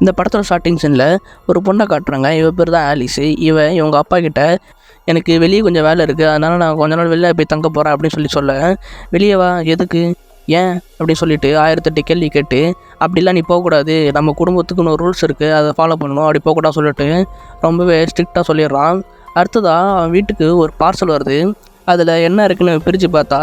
இந்த படத்தோட ஸ்டார்டிங் சீனில் ஒரு பொண்ணை காட்டுறாங்க. இவ பேர் தான் ஆலிஸு. இவங்க அப்பா கிட்ட எனக்கு வெளியே கொஞ்சம் வேலை இருக்குது, அதனால் நான் கொஞ்ச நாள் வெளில போய் தங்க போகிறேன் அப்படின்னு சொல்ல, வெளியே வா, எதுக்கு, ஏன் அப்படின்னு சொல்லிட்டு 1008 கேள்வி கேட்டு, அப்படிலாம் நீ போகக்கூடாது, நம்ம குடும்பத்துக்குன்னு ஒரு ரூல்ஸ் இருக்குது, அதை ஃபாலோ பண்ணணும், அப்படி போகக்கூடாது சொல்லிட்டு ரொம்பவே ஸ்ட்ரிக்டாக சொல்லிடுறான். அடுத்ததாக அவன் வீட்டுக்கு ஒரு பார்சல் வருது. அதில் என்ன இருக்குன்னு பிரித்து பார்த்தா,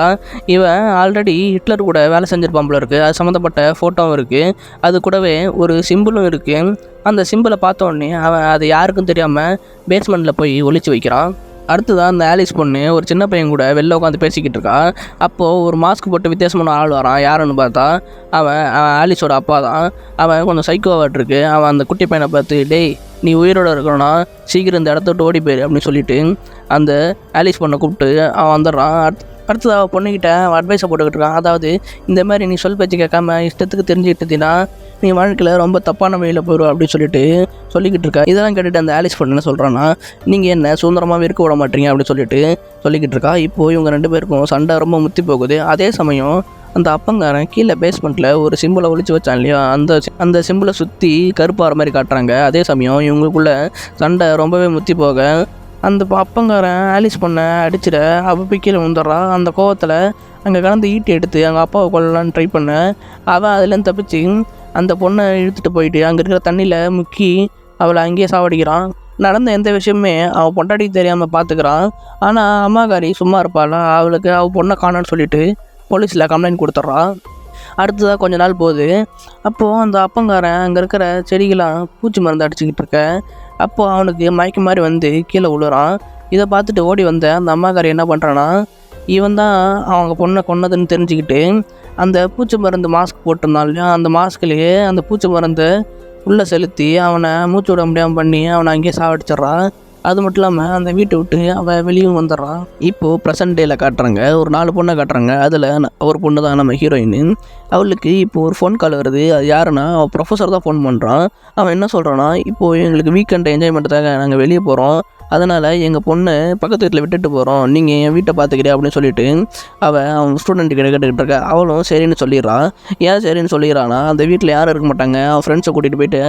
இவன் ஆல்ரெடி ஹிட்லர் கூட வேலை செஞ்சிருப்பான் போல இருக்குது. அது சம்மந்தப்பட்ட ஃபோட்டோவும் இருக்குது. அது கூடவே ஒரு சிம்பிளும் இருக்குது. அந்த சிம்பிளை பார்த்த உடனே அவன் அது யாருக்கும் தெரியாமல் பேஸ்மெண்ட்டில் போய் ஒளிச்சு வைக்கிறான். அடுத்ததான் அந்த ஆலிஸ் பொண்ணு ஒரு சின்ன பையன் கூட வெளில உட்காந்து பேசிக்கிட்டு இருக்கா. அப்போது ஒரு மாஸ்க் போட்டு வித்தியாசமான ஆள் வரான். யாருன்னு பார்த்தா அவன் ஆலிஸோட அப்பா தான். அவன் கொஞ்சம் சைக்கோவாட்டிருக்கு. அவன் அந்த குட்டி பையனை பார்த்து, டேய் நீ உயிரோடு இருக்கணும்னா சீக்கிரம் இந்த இடத்த விட்டு ஓடி போயிரு அப்படின்னு சொல்லிட்டு அந்த ஆலிஸ் பொண்ணை கூப்பிட்டு அவன் வந்துடுறான். அடுத்தது அவள் பொண்ணுக்கிட்ட அவன் அட்வைஸை போட்டுக்கிட்டு இருக்கான். அதாவது இந்த மாதிரி நீ சொல் பேச்சு கேட்காம இஷ்டத்துக்கு தெரிஞ்சுக்கிட்டீங்கன்னா நீ வாழ்க்கையில் ரொம்ப தப்பான வழியில் போயிடும் அப்படின்னு சொல்லிக்கிட்டு இருக்கா. இதெல்லாம் கேட்டுட்டு அந்த ஆலிஸ் பொண்ணு என்ன சொல்கிறான்னா, நீங்கள் என்ன சுதந்திரமாகவே இருக்க விட மாட்டீங்க அப்படின்னு சொல்லிக்கிட்டு இருக்கா. இப்போது இவங்க 2 பேருக்கும் சண்டை ரொம்ப முத்தி போகுது. அதே சமயம் அந்த அப்பங்காரன் கீழே பேஸ்மெண்ட்டில் ஒரு சிம்பிளை ஒழிச்சு வச்சான் இல்லையா, அந்த சிம்பிளை சுற்றி கருப்பாகிற மாதிரி காட்டுறாங்க. அதே சமயம் இவங்களுக்குள்ள சண்டை ரொம்பவே முத்தி போக அந்த அப்பங்காரன் ஆலிஸ் பொண்ணை அடிச்சிட அவள் போய் கீழே வந்துடுறா. அந்த கோவத்தில் அங்கே கலந்து ஈட்டி எடுத்து அங்கே அப்பாவை கொள்ளலான்னு ட்ரை பண்ண அவன் அதுலேருந்து தப்பிச்சு அந்த பொண்ணை இழுத்துட்டு போயிட்டு அங்கே இருக்கிற தண்ணியில் முக்கி அவளை அங்கேயே சாவடிக்கிறான். நடந்த எந்த விஷயமே அவள் பொண்டாட்டிக்கு தெரியாமல் பார்த்துக்கிறான். ஆனால் அம்மாக்காரி சும்மா இருப்பாளா, அவள் பொண்ணை காணோன்னு சொல்லிட்டு போலீஸில் கம்ப்ளைண்ட் கொடுத்துட்றான். அடுத்ததாக கொஞ்ச நாள் போகுது. அப்போது அந்த அப்பங்காரன் அங்கே இருக்கிற செடிகளாம் பூச்சி மருந்து அடிச்சுக்கிட்டு இருக்க. அப்போது அவனுக்கு மயக்க மாதிரி வந்து கீழே விழுறான். இதை பார்த்துட்டு ஓடி வந்த அந்த அம்மாக்காரி என்ன பண்ணுறான்னா, இவன் தான் அவங்க பொண்ணை கொன்னதுன்னு தெரிஞ்சுக்கிட்டு அந்த பூச்சி மருந்து மாஸ்க் போட்டிருந்தான் இல்லையா, அந்த மாஸ்க்லேயே அந்த பூச்சி மருந்தை உள்ளே செலுத்தி அவனை மூச்சு விட முடியாமல் பண்ணி அவனை அங்கேயே சாவடிச்சிட்றான். அது மட்டும் இல்லாமல் அந்த வீட்டை விட்டு அவன் வெளியும் வந்துடுறான். இப்போது ப்ரெசன்ட் டேயில் காட்டுறாங்க, ஒரு 4 பொண்ணை காட்டுறாங்க. அதில் ஒரு பொண்ணு தான் நம்ம ஹீரோயின். அவளுக்கு இப்போது ஒரு ஃபோன் கால் வருது. அது யாருன்னா அவள் ப்ரொஃபஸர் தான் ஃபோன் பண்ணுறான். அவன் என்ன சொல்கிறான்னா, இப்போது எங்களுக்கு வீக்கெண்டை என்ஜாய் பண்ணுறதுக்காக நாங்கள் வெளியே போகிறோம், அதனால் எங்கள் பொண்ணை பக்கத்து வீட்டில் விட்டுட்டு போகிறோம், நீங்கள் என் வீட்டை பார்த்துக்கிறேன் அப்படின்னு சொல்லிட்டு அவன் ஸ்டூடெண்ட்டு கேட்டுக்கிட்டு இருக்கா. அவளும் சரின்னு சொல்லிடுறான். ஏன் சரின்னு சொல்லிடுறான்னா, அந்த வீட்டில் யாரும் இருக்க மாட்டாங்க, அவன் ஃப்ரெண்ட்ஸை கூட்டிகிட்டு போயிட்டு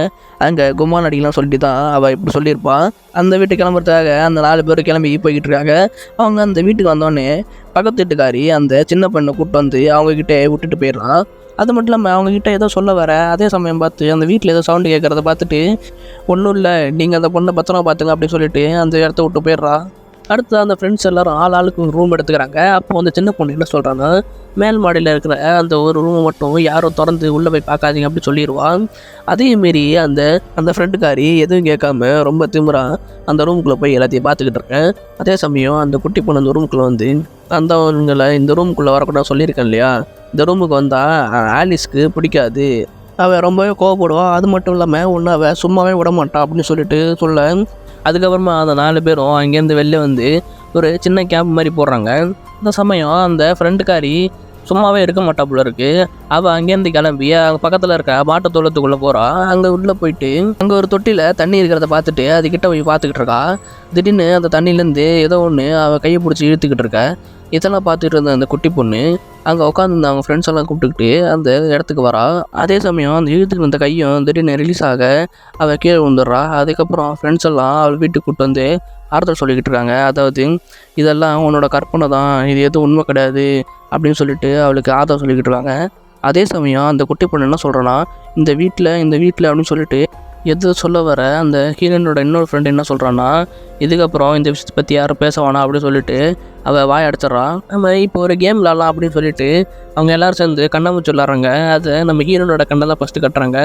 அங்கே கும்மான் அடிக்கலாம் சொல்லிட்டு தான் அவள் இப்படி சொல்லியிருப்பான். அந்த வீட்டுக்கு கிளம்புறதுக்காக அந்த 4 பேர் கிளம்பி போய்கிட்டு இருக்காங்க. அவங்க அந்த வீட்டுக்கு வந்தோடனே பக்கத்து வீட்டுக்காரி அந்த சின்ன பெண்ணை கூப்பிட்டு வந்து அவங்கக்கிட்ட விட்டுட்டு போயிடுறான். அது மட்டும் இல்லாமல் அவங்கக்கிட்ட ஏதோ சொல்ல வர அதே சமயம் பார்த்து அந்த வீட்டில் ஏதோ சவுண்டு கேட்குறத பார்த்துட்டு, ஒன்றும் இல்லை, நீங்கள் அந்த பொண்ணை பத்திரமா பார்த்துங்க அப்படின்னு சொல்லிட்டு அந்த இடத்த விட்டு போயிடுறா. அடுத்து அந்த ஃப்ரெண்ட்ஸ் எல்லோரும் ஆளுக்கு ஒரு ரூம் எடுத்துக்கிறாங்க. அப்போ அந்த சின்ன பொண்ணு என்ன சொல்கிறான்னா, மேல் மாடியில் இருக்கிற அந்த ஒரு ரூமை மட்டும் யாரும் திறந்து உள்ளே போய் பார்க்காதீங்க அப்படி சொல்லிடுவான். அதேமாரி அந்த ஃப்ரெண்டுக்காரி எதுவும் கேட்காம ரொம்ப திமிரா அந்த ரூமுக்குள்ளே போய் எல்லாத்தையும் பார்த்துக்கிட்டு இருக்கேன். அதே சமயம் அந்த குட்டி பொண்ணு அந்த ரூமுக்குள்ளே வந்து அவங்களை இந்த ரூமுக்குள்ளே வரக்கூடாது சொல்லியிருக்கேன் இல்லையா, இந்த ரூமுக்கு வந்தால் ஆலிஸ்க்கு பிடிக்காது, அவள் ரொம்பவே கோவப்படுவாள், அது மட்டும் இல்லாமல் ஒன்று அவள் சும்மாவே விட மாட்டான் அப்படின்னு சொல்ல அதுக்கப்புறமா அந்த 4 பேரும் அங்கேருந்து வெளில வந்து ஒரு சின்ன கேம்ப் மாதிரி போடுறாங்க. அந்த சமயம் அந்த ஃப்ரெண்டுக்காரி சும்மாவே இருக்க மாட்டா போல இருக்குது. அவள் அங்கேருந்து கிளம்பி அங்கே பக்கத்தில் இருக்க மாட்டு தோட்டத்துக்குள்ளே போகிறா. அங்கே உள்ளே போயிட்டு அங்கே ஒரு தொட்டியில் தண்ணி இருக்கிறத பார்த்துட்டு அதுக்கிட்ட போய் பார்த்துக்கிட்டு இருக்கா. திடீர்னு அந்த தண்ணியிலேருந்து ஏதோ ஒன்று அவள் கையை பிடிச்சி இழுத்துக்கிட்டு இருக்கா. இதெல்லாம் பார்த்துட்டு இருந்த அந்த குட்டி பொண்ணு அங்கே உட்காந்து அவங்க ஃப்ரெண்ட்ஸ் எல்லாம் கூப்பிட்டுக்கிட்டு அந்த இடத்துக்கு வரா. அதே சமயம் அந்த இழுத்துக்கு இருந்த கையும் திடீர்னு ரிலீஸ் ஆக அவள் கீழே விழுந்துடுறா. அதுக்கப்புறம் ஃப்ரெண்ட்ஸ் எல்லாம் அவள் வீட்டுக்கு கூப்பிட்டு வந்து ஆறுதல் சொல்லிக்கிட்டு இருக்காங்க. அதாவது இதெல்லாம் உன்னோட கற்பனை தான், இது எதுவும் உண்மை கிடையாது அப்படின்னு சொல்லிட்டு அவளுக்கு ஆறுதல் சொல்லிக்கிட்டு இருக்காங்க. அதே சமயம் அந்த குட்டி பொண்ணு என்ன சொல்கிறேன்னா, இந்த வீட்டில் அப்படின்னு சொல்லிட்டு எது சொல்ல வர அந்த ஹீரோயினோட இன்னொரு ஃப்ரெண்டு என்ன சொல்கிறான்னா, இதுக்கப்புறம் இந்த விஷயத்தை பற்றி யாரும் பேச வேணாம் அப்படின்னு சொல்லிட்டு அவள் வாய் அடிச்சிட்றான். நம்ம இப்போ ஒரு கேம் விளாட்லாம் அப்படின்னு சொல்லிட்டு அவங்க எல்லோரும் சேர்ந்து கண்ணாமூச்சி விளாட்றாங்க. அதை நம்ம ஹீரோனோட கண்ணை தான் ஃபஸ்ட்டு கட்டுறாங்க.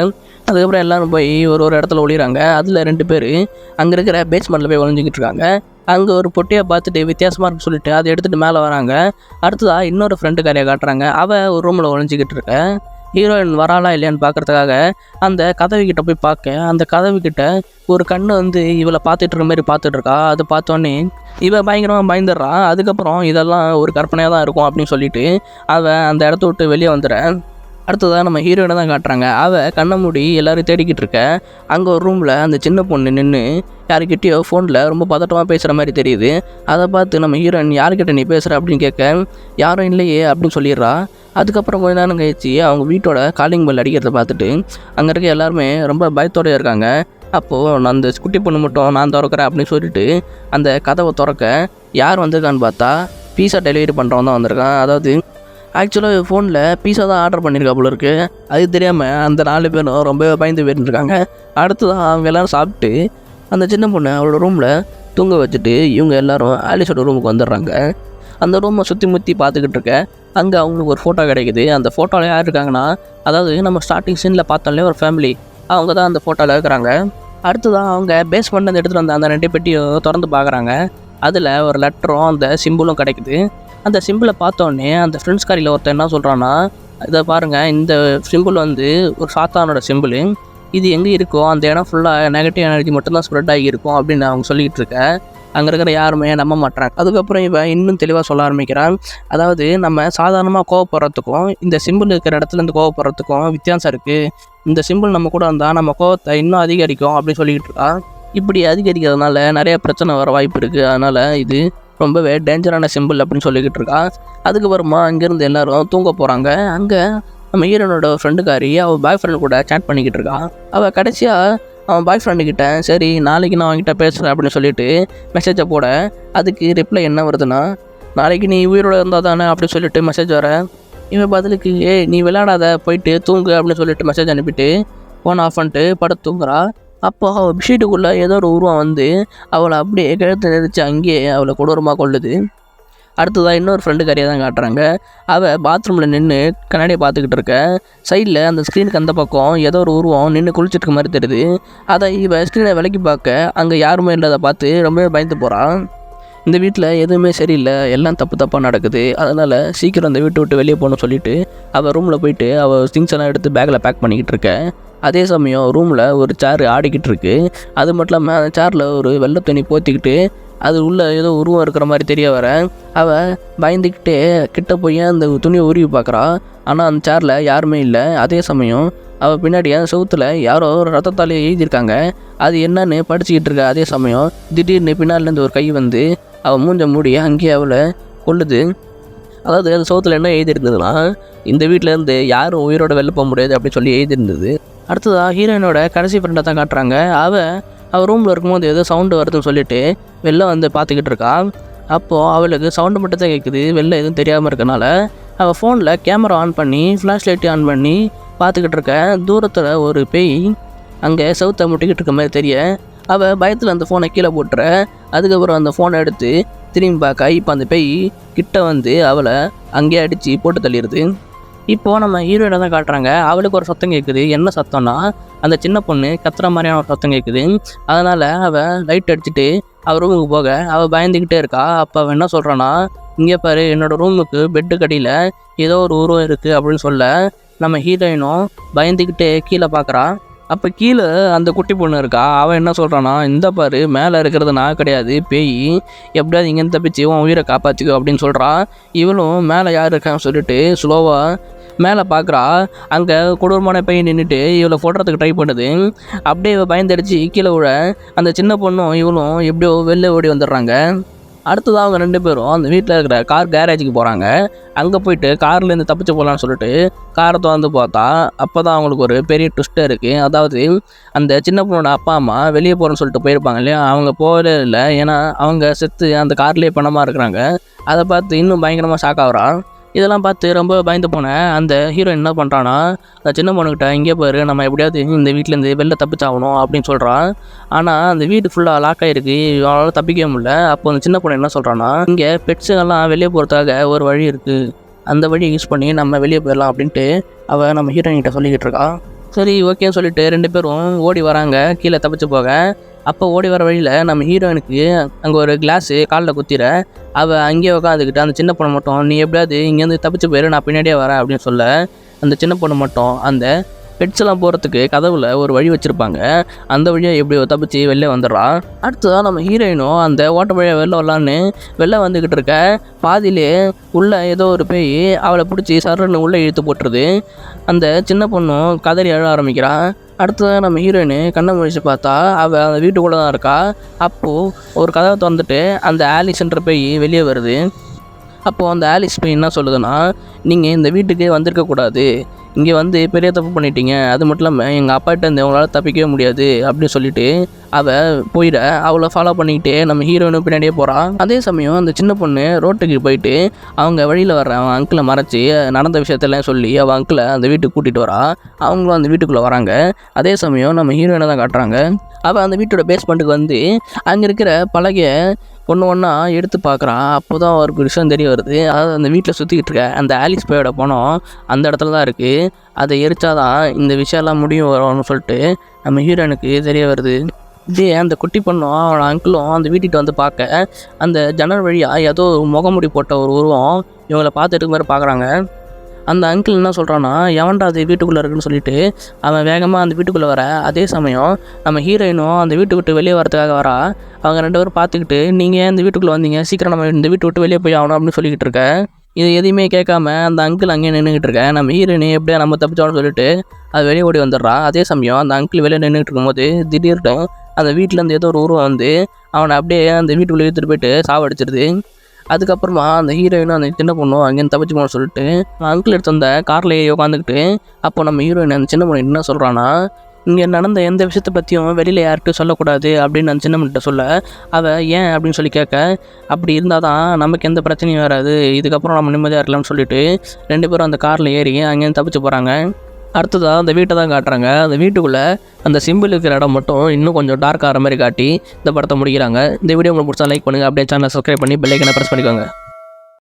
அதுக்கப்புறம் எல்லோரும் போய் ஒரு இடத்துல ஒளிகிறாங்க. அதில் 2 பேர் அங்கே இருக்கிற பேஸ்மெண்ட்டில் போய் ஒளிஞ்சிக்கிட்டு இருக்காங்க. அங்கே ஒரு பொட்டியை பார்த்துட்டு வித்தியாசமாக இருக்குன்னு சொல்லிட்டு அதை எடுத்துகிட்டு மேலே வராங்க. அடுத்ததாக இன்னொரு ஃப்ரெண்டுக்காரியை காட்டுறாங்க. அவள் ஒரு ரூமில் ஒளிஞ்சிக்கிட்டு இருக்க. ஹீரோயின் வராளா இல்லையான்னு பார்க்குறதுக்காக அந்த கதவுக்கிட்ட போய் பார்க்க, அந்த கதவுக்கிட்ட ஒரு கண்ணு வந்து இவளை பார்த்துட்டு இருக்க மாதிரி பார்த்துட்டு இருக்கா. அதை பார்த்தோன்னே இவள் பயங்கரமாக பயந்துடுறா. அதுக்கப்புறம் இதெல்லாம் ஒரு கற்பனையாக தான் இருக்கும் அப்படின்னு சொல்லிட்டு அவள் அந்த இடத்த விட்டு வெளியே வந்துடுறேன். அடுத்ததாக நம்ம ஹீரோயினை தான் காட்டுறாங்க. அவள் கண்ணை மூடி எல்லோரும் தேடிக்கிட்டு இருக்க. அங்கே ஒரு ரூமில் அந்த சின்ன பொண்ணு நின்று யாருக்கிட்டேயோ ஃபோனில் ரொம்ப பதட்டமாக பேசுகிற மாதிரி தெரியுது. அதை பார்த்து நம்ம ஹீரோயின் யார்கிட்ட நீ பேசுகிற அப்படின்னு கேட்க யாரும் இல்லையே அப்படின்னு சொல்லிடுறா. அதுக்கப்புறம் கொஞ்ச நேரம் கழிச்சு அவங்க வீட்டோட காலிங் பெல் அடிக்கிறத பார்த்துட்டு அங்கே இருக்க எல்லாருமே ரொம்ப பயத்தோடு இருக்காங்க. அப்போது நான் அந்த குட்டி பொண்ணு மட்டும் நான் திறக்கிறேன் அப்படின்னு சொல்லிட்டு அந்த கதவை திறக்க யார் வந்திருக்கான்னு பார்த்தா பீஸா டெலிவரி பண்ணுறவன் தான் வந்திருக்கான். அதாவது ஆக்சுவலாக ஃபோனில் பீஸா தான் ஆர்டர் பண்ணியிருக்கா போல இருக்குது. அது தெரியாமல் அந்த 4 பேரும் ரொம்ப பயந்து போயிருந்துருக்காங்க. அடுத்ததான் அவங்க எல்லோரும் சாப்பிட்டு அந்த சின்ன பொண்ணை அவளோட ரூமில் தூங்க வச்சுட்டு இவங்க எல்லோரும் ஆலிஸோட ரூமுக்கு வந்துடுறாங்க. அந்த ரூமை சுற்றி முற்றி பார்த்துக்கிட்டு இருக்க அங்கே அவங்களுக்கு ஒரு ஃபோட்டோ கிடைக்குது. அந்த ஃபோட்டோவில் யார் இருக்காங்கன்னா, அதாவது நம்ம ஸ்டார்டிங் சீனில் பார்த்தோம்லே ஒரு ஃபேமிலி, அவங்க தான் அந்த ஃபோட்டோவில் இருக்கிறாங்க. அடுத்ததான் அவங்க பேஸ்மெண்ட்லேருந்து எடுத்துகிட்டு வந்த அந்த 2 பெட்டியும் திறந்து பார்க்குறாங்க. அதில் ஒரு லெட்டரும் அந்த சிம்பிளும் கிடைக்குது. அந்த சிம்பிளை பார்த்தோன்னே அந்த ஃப்ரெண்ட்ஸ் காரியில் ஒருத்தர் என்ன சொல்கிறான்னா, இதை பாருங்கள், இந்த சிம்பிள் வந்து ஒரு சாத்தானோட சிம்பிள், இது எங்கே இருக்கோ அந்த இடம் ஃபுல்லாக நெகட்டிவ் எனர்ஜி மட்டும்தான் ஸ்ப்ரெட் ஆகியிருக்கும் அப்படின்னு அவங்க சொல்லிகிட்டு இருக்க. அங்கே இருக்கிற யாருமே நம்ப மாட்டாங்க. அதுக்கப்புறம் இவன் இன்னும் தெளிவாக சொல்ல ஆரம்பிக்கிறான். அதாவது நம்ம சாதாரணமாக கோவப்படுறதுக்கும் இந்த சிம்பிள் இருக்கிற இடத்துலேருந்து கோவப்படுறதுக்கும் வித்தியாசம் இருக்குது. இந்த சிம்பிள் நம்ம கூட வந்தால் நம்ம கோவத்தை இன்னும் அதிகரிக்கும் அப்படின்னு சொல்லிக்கிட்டு இருக்கான். இப்படி அதிகரிக்கிறதுனால நிறைய பிரச்சனை வர வாய்ப்பு இருக்குது. அதனால் இது ரொம்பவே டேஞ்சரான சிம்பிள் அப்படின்னு சொல்லிக்கிட்டு இருக்கான். அதுக்கப்புறமா அங்கேருந்து எல்லோரும் தூங்க போகிறாங்க. அங்கே நம்ம ஹீரோனோட ஃப்ரெண்டுக்காரி அவள் பாய் ஃப்ரெண்டு கூட சேட் பண்ணிக்கிட்டு இருக்கான். அவள் கடைசியாக அவன் பாய் ஃப்ரெண்டுக்கிட்ட சரி நாளைக்கு நான் அவன்கிட்ட பேசுகிறேன் அப்படின்னு சொல்லிட்டு மெசேஜை போட அதுக்கு ரிப்ளை என்ன வருதுன்னா, நாளைக்கு நீ உயிரோடு இருந்தால் தானே அப்படின்னு சொல்லிட்டு மெசேஜ் வர. இவன் பதிலுக்கு நீ விளையாடாத போயிட்டு தூங்கு அப்படின்னு சொல்லிட்டு மெசேஜ் அனுப்பிட்டு ஃபோன் ஆஃப் பண்ணிட்டு படுத்து தூங்குறா. அப்போ அவள் பெட்ஷீட்டுக்குள்ளே ஏதோ ஒரு உருவம் வந்து அவளை அப்படியே கழுத்து நெரிச்சு அங்கேயே அவளை கொடூரமாக கொள்ளுது. அடுத்ததாக இன்னொரு ஃப்ரெண்டுக்காரியாக தான் காட்டுறாங்க. அவள் பாத்ரூமில் நின்று கண்ணாடியை பார்த்துக்கிட்டு இருக்க. சைடில் அந்த ஸ்க்ரீனுக்கு அந்த பக்கம் ஏதோ ஒரு உருவம் நின்று குளிச்சுட்டு இருக்க மாதிரி தெரியுது. அதை இவள் ஸ்க்ரீனை விலக்கி பார்க்க அங்கே யாருமே இல்லாத பார்த்து ரொம்பவே பயந்து போகிறான். இந்த வீட்டில் எதுவுமே சரியில்லை, எல்லாம் தப்பாக நடக்குது, அதனால் சீக்கிரம் அந்த வீட்டை விட்டு வெளியே போகணும்னு சொல்லிவிட்டு அவள் ரூமில் போயிட்டு அவள் திங்ஸ் எல்லாம் எடுத்து பேக்கில் பேக் பண்ணிக்கிட்டு இருக்க. அதே சமயம் ரூமில் ஒரு சேர் ஆடிக்கிட்டு இருக்கு. அது மட்டும் இல்லாமல் அந்த சேரில் ஒரு வெள்ளை துணி போத்திக்கிட்டு அது உள்ளே ஏதோ உருவம் இருக்கிற மாதிரி தெரிய வர அவள் பயந்துக்கிட்டே கிட்ட போய் அந்த துணியை உருவி பார்க்குறா. ஆனால் அந்த சேரில் யாருமே இல்லை. அதே சமயம் அவள் பின்னாடி அந்த செவுத்தில் யாரோ ரத்தத்தாலே எழுதியிருக்காங்க. அது என்னன்னு படிச்சுக்கிட்டு இருக்கா. அதே சமயம் திடீர்னு பின்னாடிலேருந்து ஒரு கை வந்து அவள் மூஞ்ச மூடி அங்கேயே அவளை கொள்ளுது. அதாவது அந்த செவுத்தில் என்ன எழுதியிருந்ததுன்னா, இந்த வீட்டிலேருந்து யாரும் உயிரோட வெளில போக முடியாது அப்படின்னு சொல்லி எழுதியிருந்தது. அடுத்ததாக ஹீரோயினோட கடைசி ஃப்ரெண்டை தான் காட்டுறாங்க. அவள் ரூமில் இருக்கும்போது ஏதோ சவுண்டு வருதுன்னு சொல்லிட்டு வெளில வந்து பார்த்துக்கிட்டு இருக்கா. அப்போது அவளுக்கு சவுண்டு மட்டும் தான் கேட்குது, வெளில எதுவும் தெரியாமல் இருக்கனால அவள் ஃபோனில் கேமரா ஆன் பண்ணி ஃப்ளாஷ் லைட்டு ஆன் பண்ணி பார்த்துக்கிட்டு இருக்க. தூரத்தில் ஒரு பேய் அங்கே செவுத்தை முட்டிக்கிட்டு இருக்க மாதிரி தெரிய அவள் பயத்தில் அந்த ஃபோனை கீழே போட்டுற. அதுக்கப்புறம் அந்த ஃபோனை எடுத்து திரும்பி பார்க்க இப்போ அந்த பேய் கிட்ட வந்து அவளை அங்கேயே அடித்து போட்டு தள்ளிடுது. இப்போது நம்ம ஹீரோயினை தான் காட்டுறாங்க. அவளுக்கு ஒரு சத்தம் கேட்குது. என்ன சத்தம்னா, அந்த சின்ன பொண்ணு கத்துற மாதிரியான ஒரு சத்தம் கேட்குது. அதனால் அவள் லைட் அடிச்சுட்டு அவள் ரூமுக்கு போக அவள் பயந்துக்கிட்டே இருக்கா. அப்போ அவள் என்ன சொல்கிறான்னா, இங்கே பாரு, என்னோடய ரூமுக்கு பெட்டு கடியில் ஏதோ ஒரு உருவம் இருக்குது அப்படின்னு சொல்ல நம்ம ஹீரோயினும் பயந்துக்கிட்டே கீழே பார்க்குறா. அப்போ கீழே அந்த குட்டி பொண்ணு இருக்கா. அவன் என்ன சொல்கிறான்னா, இந்த பாரு, மேலே இருக்கிறது நான் கிடையாது, பேய், எப்படியாவது இங்கேருந்து தப்பிச்சு உன் உயிரை காப்பாற்றிக்கோ அப்படின்னு சொல்கிறா. இவளும் மேலே யார் இருக்கான்னு சொல்லிட்டு ஸ்லோவாக மேலே பார்க்குறா. அங்கே கொடூரமான பேய் நின்றுட்டு இவளை போடுறதுக்கு ட்ரை பண்ணுது. அப்படியே இவள் பயந்தடிச்சு கீழே விழ அந்த சின்ன பொண்ணும் இவளும் எப்படியோ வெளில ஓடி வந்துடுறாங்க. அடுத்ததாக அவங்க 2 பேரும் அந்த வீட்டில் இருக்கிற கார் கேரேஜுக்கு போகிறாங்க. அங்கே போயிட்டு கார்லேருந்து தப்பிச்சு போகலான்னு சொல்லிட்டு காரை திறந்து பார்த்தா அப்போ தான் அவங்களுக்கு ஒரு பெரிய ட்விஸ்ட்டே இருக்குது. அதாவது அந்த சின்ன பொண்ணோட அப்பா அம்மா வெளியே போகிறேன்னு சொல்லிட்டு போயிருப்பாங்க இல்லையா, அவங்க போகவே இல்லை. ஏன்னா அவங்க செத்து அந்த கார்லேயே பணமாக இருக்கிறாங்க. அதை பார்த்து இன்னும் பயங்கரமாக ஷாக் ஆகுறான். இதெல்லாம் பார்த்து ரொம்ப பயந்து போனேன். அந்த ஹீரோயின் என்ன பண்ணுறான்னா, அந்த சின்ன பொண்ணுக்கிட்ட இங்கே பாரு, நம்ம எப்படியாவது இந்த வீட்டிலேருந்து வெளில தப்பிச்சாகணும் அப்படின்னு சொல்கிறான். ஆனால் அந்த வீடு ஃபுல்லாக லாக் ஆகிருக்கு, அவளால் தப்பிக்கவே முடியல. அப்போ அந்த சின்ன பொண்ணு என்ன சொல்கிறான்னா, இங்கே பெட்ஸுங்கெல்லாம் வெளியே போகிறதுக்காக ஒரு வழி இருக்குது, அந்த வழியை யூஸ் பண்ணி நம்ம வெளியே போயிடலாம் அப்படின்ட்டு அவள் நம்ம ஹீரோயின்கிட்ட சொல்லிக்கிட்டு இருக்கா. சரி ஓகேன்னு சொல்லிட்டு 2 பேரும் ஓடி வராங்க கீழே தப்பிச்சு போக. அப்போ ஓடி வர வழியில் நம்ம ஹீரோயினுக்கு அங்கே ஒரு கிளாஸு காலில் குத்திர. அவள் அங்கேயே உட்காந்துக்கிட்டு அந்த சின்ன பொண்ணு மட்டும், நீ எப்படியாவது இங்கேருந்து தப்பிச்சு போயிரு, நான் பின்னாடியே வரேன் அப்படின்னு சொல்ல அந்த சின்ன பொண்ணு மட்டும் அந்த பெட்ஸ்லாம் போகிறதுக்கு கதவுல ஒரு வழி வச்சுருப்பாங்க. அந்த வழியாக எப்படியோ தப்பிச்சு வெளில வந்துடுறான். அடுத்ததான் நம்ம ஹீரோயினும் அந்த ஓட்ட வழியாக வெளில வரலான்னு வெளில வந்துக்கிட்டு இருக்க பாதியிலே உள்ளே ஏதோ ஒரு பேய் அவளை பிடிச்சி சர்ன்னு உள்ளே இழுத்து போட்டுருது. அந்த சின்ன பொண்ணும் கதறி அழ ஆரம்பிக்கிறான். அடுத்ததாக நம்ம ஹீரோயின் கண்ணை முழிச்சு பார்த்தா அவள் அந்த வீட்டுக்குள்ளே தான் இருக்கா. அப்போது ஒரு கதவை திறந்துட்டு அந்த ஆலிஸ்ன்ற பேய் வெளியே வருது. அப்போது அந்த ஆலிஸ் பேய் என்ன சொல்லுதுன்னா, நீங்கள் இந்த வீட்டுக்கே வந்திருக்கக்கூடாது, இங்கே வந்து பெரிய தப்பு பண்ணிட்டீங்க, அது மட்டும் இல்லாமல் எங்கள் அப்பாட்ட இருந்து உங்களால் தப்பிக்கவே முடியாது அப்படின்னு சொல்லிட்டு அவள் போயிட அவளை ஃபாலோ பண்ணிக்கிட்டே நம்ம ஹீரோயினும் பின்னாடியே போகிறான். அதே சமயம் அந்த சின்ன பொண்ணு ரோட்டுக்கு போயிட்டு அவங்க வழியில் வர்ற அவன் அங்கிளை மறைச்சி நடந்த விஷயத்தெல்லாம் சொல்லி அவள் அங்கிளை அந்த வீட்டுக்கு கூட்டிகிட்டு வரா. அவங்களும் அந்த வீட்டுக்குள்ளே வராங்க. அதே சமயம் நம்ம ஹீரோயினை தான் காட்டுறாங்க. அவள் அந்த வீட்டோட பேஸ்மெண்ட்டுக்கு வந்து அங்கே இருக்கிற பலகைய ஒன்று ஒன்றா எடுத்து பார்க்குறான். அப்போ தான் அவருக்கு ஒரு விஷயம் தெரிய வருது. அதாவது அந்த வீட்டில் சுற்றிக்கிட்டு இருக்க அந்த ஆலிஸ் பேயோட பணம் அந்த இடத்துல தான் இருக்குது. அதை எரிச்சாதான் இந்த விஷயம்லாம் முடியும் வரும்னு சொல்லிட்டு நம்ம ஹீரோனுக்கு தெரிய வருது. இதே அந்த குட்டி பொண்ணும் அவனோட அங்கிளும் அந்த வீட்டுக்கு வந்து பார்க்க அந்த ஜன்னல் வழியாக ஏதோ முகமுடி போட்ட ஒரு உருவம் இவங்களை பார்த்துட்டு மாதிரி பார்க்குறாங்க. அந்த அங்கிள் என்ன சொல்கிறான்னா, எவன்டா அது வீட்டுக்குள்ளே இருக்குன்னு சொல்லிட்டு அவன் வேகமாக அந்த வீட்டுக்குள்ளே வர. அதே சமயம் நம்ம ஹீரோயினும் அந்த வீட்டு விட்டு வெளியே வரதுக்காக வரா. அவங்க 2 பேரும் பார்த்துக்கிட்டு, நீங்கள் ஏன் இந்த வீட்டுக்குள்ளே வந்தீங்க, சீக்கிரம் நம்ம இந்த வீட்டை விட்டு வெளியே போய் ஆகணும் அப்படின்னு சொல்லிக்கிட்டு இருக்க. இது எதையுமே கேட்காம அந்த அங்கிள் அங்கேயே நின்றுக்கிட்டு இருக்கேன். நம்ம ஹீரோயினு எப்படியா நம்ம தப்பிச்சோன்னு சொல்லிட்டு அது வெளியே ஓடி வந்துடுறான். அதே சமயம் அந்த அங்கிள் வெளியே நின்றுக்கிட்டு இருக்கும்போது திடீர்னு அந்த வீட்டிலேருந்து ஏதோ ஒரு உருவம் வந்து அவனை அப்படியே அந்த வீட்டுக்குள்ளே இழுத்துட்டு போயிட்டு சாவடிச்சிருது. அதுக்கப்புறமா அந்த ஹீரோயினும் அந்த சின்ன பொண்ணும் அங்கேருந்து தப்பிச்சு போன சொல்லிட்டு அங்கிள் எடுத்து வந்த காரில் ஏறி உட்காந்துக்கிட்டு அப்போ நம்ம ஹீரோயின் அந்த சின்ன பொண்ணு என்ன சொல்கிறான்னா, இங்கே நடந்த எந்த விஷயத்தை பற்றியும் வெளியில் யார்கிட்டும் சொல்லக்கூடாது அப்படின்னு அந்த சின்ன பொண்ணுகிட்ட சொல்ல, அவள் ஏன் அப்படின்னு சொல்லி கேட்க, அப்படி இருந்தால் தான் நமக்கு எந்த பிரச்சனையும் வராது, இதுக்கப்புறம் நம்ம நிம்மதியாக இருக்கலாம்னு சொல்லிட்டு 2 பேரும் அந்த காரில் ஏறி அங்கேருந்து தப்பிச்சு போகிறாங்க. அடுத்ததாக அந்த வீட்டை தான் காட்டுறாங்க. அந்த வீட்டுக்குள்ளே அந்த சிம்பிள் இருக்கிற இடம் மட்டும் இன்னும் கொஞ்சம் டார்க் ஆகிற மாதிரி காட்டி இந்த படத்தை முடிக்கிறாங்க. இந்த வீடியோ உங்களுக்கு பிடிச்சா லைக் பண்ணுங்கள், அப்படியே சேனலை சப்ஸ்கிரைப் பண்ணி பெல் ஐக்கனை ப்ரெஸ் பண்ணிக்கோங்க.